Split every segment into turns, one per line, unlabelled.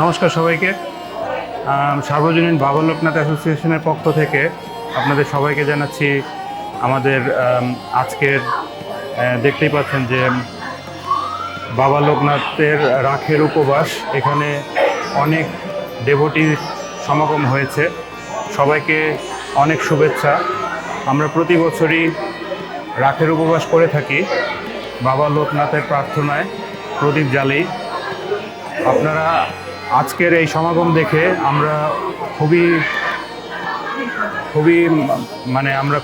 নমস্কার সবাইকে। সার্বজনীন বাবা লোকনাথ অ্যাসোসিয়েশনের পক্ষ থেকে আপনাদের সবাইকে জানাচ্ছি আমাদের আজকের দেখতেই পাচ্ছেন যে বাবা লোকনাথের রাখের উপবাস। এখানে অনেক ডেভোটির সমাগম হয়েছে। সবাইকে অনেক শুভেচ্ছা। আমরা প্রতি বছরই রাখের উপবাস করে থাকি বাবা লোকনাথের প্রার্থনায় প্রদীপ জ্বালেই। আপনারা আজকের এই সমাগম দেখে আমরা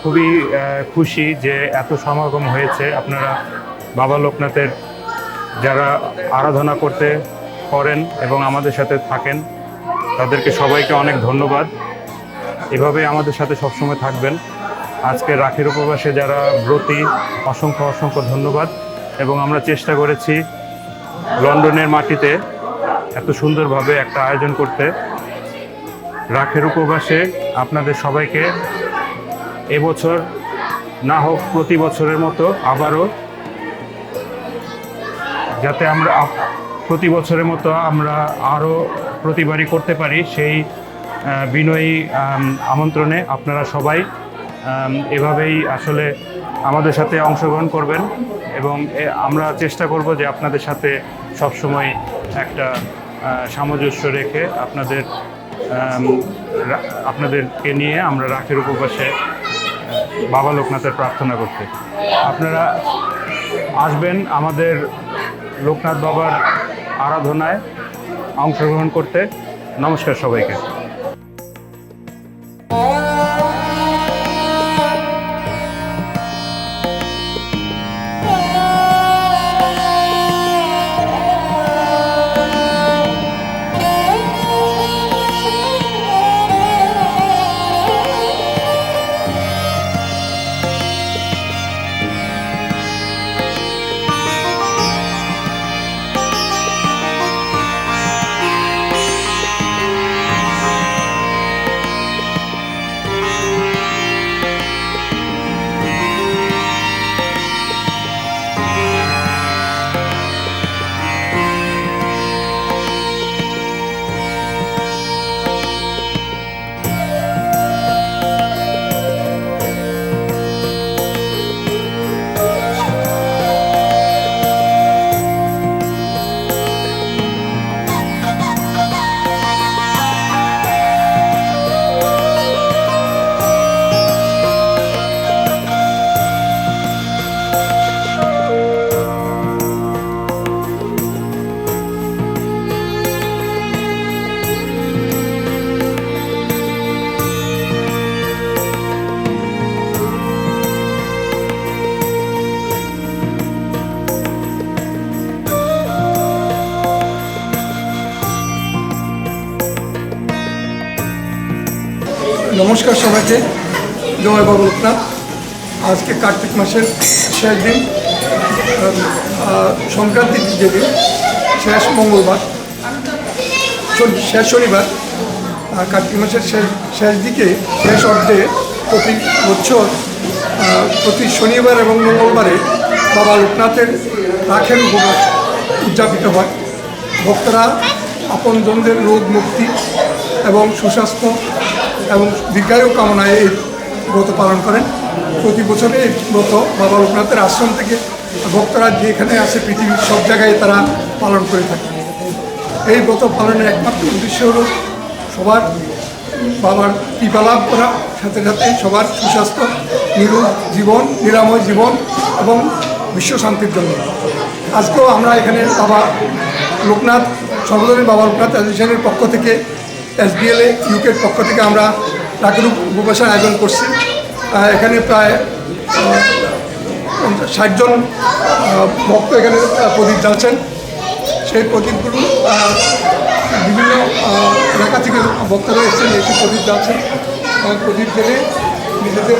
খুবই খুশি যে এত সমাগম হয়েছে। আপনারা বাবা লোকনাথের যারা আরাধনা করেন এবং আমাদের সাথে থাকেন, তাদেরকে সবাইকে অনেক ধন্যবাদ। এভাবে আমাদের সাথে সবসময় থাকবেন। আজকে রাখের উপবাসে যারা ব্রতী, অসংখ্য ধন্যবাদ। এবং আমরা চেষ্টা করেছি লন্ডনের মাটিতে এত সুন্দরভাবে একটা আয়োজন করতে। রাখের উপবাসে আপনাদের সবাইকে এবছর না হোক প্রতি বছরের মতো আবারও যাতে আমরা প্রতি বছরের মতো আমরা আরও প্রতিবারই করতে পারি, সেই বিনয়ী আমন্ত্রণে আপনারা সবাই এভাবেই আসলে আমাদের সাথে অংশগ্রহণ করবেন। এবং আমরা চেষ্টা করব যে আপনাদের সাথে সবসময় একটা সামঞ্জস্য রেখে আপনাদেরকে নিয়ে আমরা রাখের উপবাসে বাবা লোকনাথের প্রার্থনা করতে। আপনারা আসবেন আমাদের লোকনাথ বাবার আরাধনায় অংশগ্রহণ করতে। নমস্কার সবাইকে।
নমস্কার সবাইকে। জয় বাবা লোকনাথ। আজকে কার্তিক মাসের শেষ দিন, সংক্রান্তির যেদিন, শেষ মঙ্গলবার, শেষ শনিবার। কার্তিক মাসের শেষ দিকে, শেষ অর্ধে প্রতি বছর প্রতি শনিবার এবং মঙ্গলবারে বাবা লোকনাথের রাখের উপবাস উদযাপিত হয়। ভক্তরা আপনজনদের রোগ মুক্তি এবং সুস্বাস্থ্য এবং দীর্ঘায়ু কামনায় এই ব্রত পালন করেন। প্রতি বছরে এই ব্রত বাবা লোকনাথের আশ্রম থেকে ভক্তরা যেখানে আছে পৃথিবীর সব জায়গায় তারা পালন করে থাকে। এই ব্রত পালনের একমাত্র উদ্দেশ্য হল সবার বাবার কৃপা লাভ করা, সাথে সাথে সবার সুস্বাস্থ্য, নিরোগ জীবন, নিরাময় জীবন এবং বিশ্ব শান্তির জন্য। আজকেও আমরা এখানে বাবা লোকনাথ, সর্বজনীন বাবা লোকনাথ অ্যাসোসিয়েশনের পক্ষ থেকে, SBLA ইউকের পক্ষ থেকে আমরা রাখের উপবাসের আয়োজন করছি। এখানে প্রায় 60 জন ভক্ত এখানে প্রদীপ জ্বালছেন। সেই প্রদীপগুলো বিভিন্ন এলাকা থেকে ভক্তরা এসেছেন, এসে প্রদীপ জ্বালছেন। প্রদীপ জেলে নিজেদের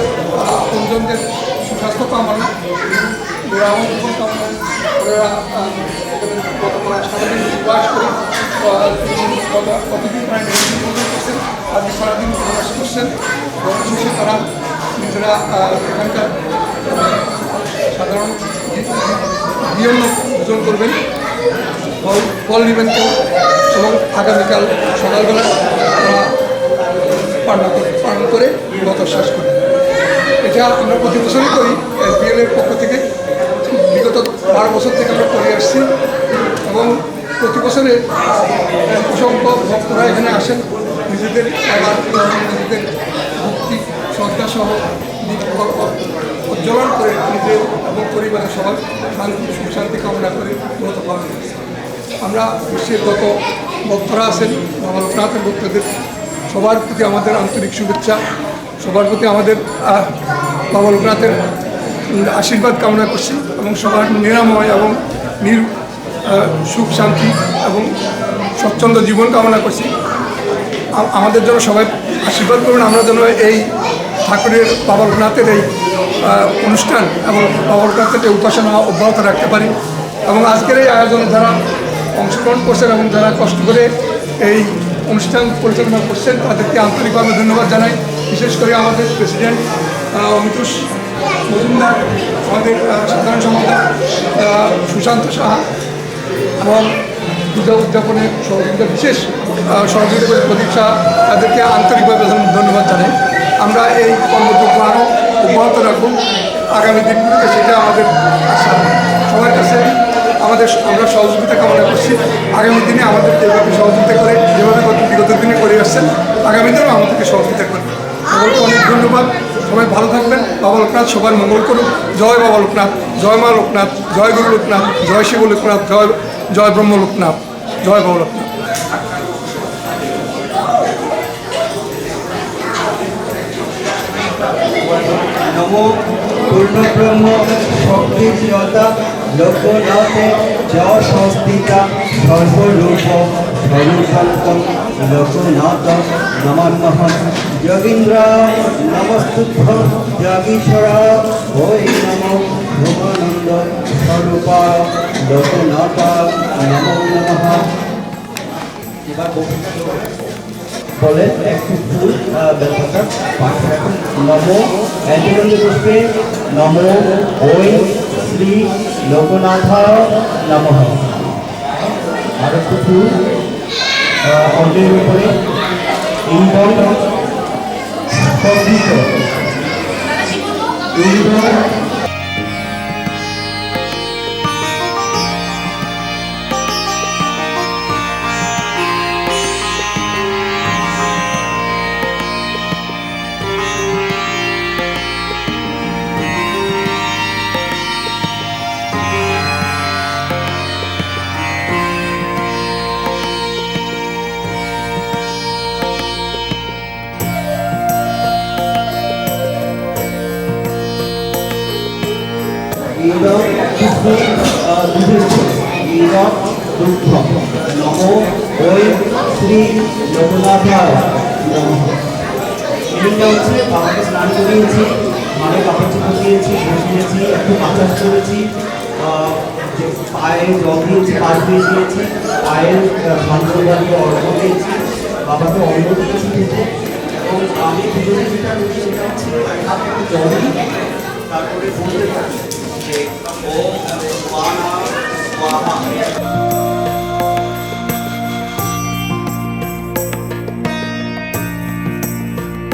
আপনজনদের সুস্বাস্থ্য কামনা, নিরাময় জীবন কামনা সারাদিন উপবাস করে প্রতিদিন প্রায় করছেন। আজকে সারাদিন উপবাস করছেন। শেষে তারা নিজেরা এখানকার সাধারণ নিয়ম ভোজন করবেন। ফল নিবেন কেউ এবং আগামীকাল সকালবেলা আমরা পালন করে গত শেষ করি। এটা আমরা প্রতি বছরই করি SBL-এর পক্ষ থেকে। বিগত 12 বছর থেকে আমরা করে আসছি এবং প্রতি বছরে অসংখ্য ভক্তরা এখানে আসেন নিজেদের নিজেদের ভক্তি শ্রদ্ধা সহ উজ্জ্বলন করে নিজের এবং পরিবারের সবার শান্তি সুখ শান্তি কামনা করে ব্রত পালন করি। আমরা বিশ্বের যত ভক্তরা আছেন বাবা লোকনাথের ভক্তদের সবার প্রতি আমাদের আন্তরিক শুভেচ্ছা, সবার প্রতি আমাদের বাবা লোকনাথের আশীর্বাদ কামনা করছি এবং সবার নিরাময় এবং সুখ শান্তি এবং স্বচ্ছন্দ জীবন কামনা করছি। আমাদের জন্য সবাই আশীর্বাদ করবেন, আমরা যেন এই ঠাকুরের বাবা লোকনাথের এই অনুষ্ঠান এবং বাবা লোকনাথের এই উপাসনা অব্যাহত রাখতে পারি। এবং আজকের এই আয়োজনে যারা অংশগ্রহণ করছেন এবং যারা কষ্ট করে এই অনুষ্ঠান পরিচালনা করছেন তাদেরকে আন্তরিকভাবে ধন্যবাদ জানাই। বিশেষ করে আমাদের প্রেসিডেন্ট অমিতুষ মজুমদার, আমাদের সাধারণ সম্পাদক সুশান্ত সাহা এবং পূজা উদযাপনে সহযোগিতা বিশেষ সহযোগিতা করে প্রদীপ শাহ, তাদেরকে আন্তরিকভাবে ধন্যবাদ জানাই। আমরা এই কর্মযোগ্য আরও অব্যাহত রাখব আগামী দিনগুলোতে, সেটা আমাদের আশা। সবার কাছে আমরা সহযোগিতা কামনা করছি। আগামী দিনে আমাদের যেভাবে সহযোগিতা করে, যেভাবে বিগত দিনে করে আসছেন, আগামী দিনেও আমাদেরকে সহযোগিতা করবেন। সকলকে অনেক ধন্যবাদ। সবাই ভালো থাকবেন। বাবা লোকনাথ সবার মঙ্গল করুন। জয় বাবা লোকনাথ, জয় মা লোকনাথ, জয় গুরু লোকনাথ, জয় শিব লোকনাথ, জয় ব্রহ্ম লোকনাথ, জয় বাবা লোকনাথ।
নমো পূর্ণব্রহ্ম শক্তিযতা লোকনাথে য সংস্থিতা সর্বরূপ স্বরূপান্ত লোকনাথ নমান্যহ যোগীন্দ্র নমস্তুভ্য যোগীশ্বর ওই নমো ভুবনন্দ স্বরূপা লোকনাথ নমো নমঃ। এবার বলেন একটু ফুল বেলপাতা পাশে রাখুন। নমো এন্টিনন্দ পুষ্পে নমো ওই শ্রী লোকনাথ নমঃ। আর একটু ফুল অঞ্জলির উপরে ইন্দন স্পর্শিত ইন্দন ইদম পুষ্পে ইদম দুঃখ নমো ওই শ্রী লোকনাথায় নমঃ। এদিকে হচ্ছে বাবাকে স্নান করিয়েছি, মাকে কাপড় চোপড় দিয়েছি, বসিয়েছি, একটু মাসাজ করেছি, পায়ে জল দিয়েছি, পা ধুয়ে দিয়েছি, পায়ের সন্ধ্যে অর্ঘ দিয়েছি, বাবাকে অন্ন দিয়েছি খেতে। এবং আমি পুজোতে যেটা করি সেটা হচ্ছে জল দিই, তারপরে বলতে থাকি যে ওম স্বাহা স্বাহা।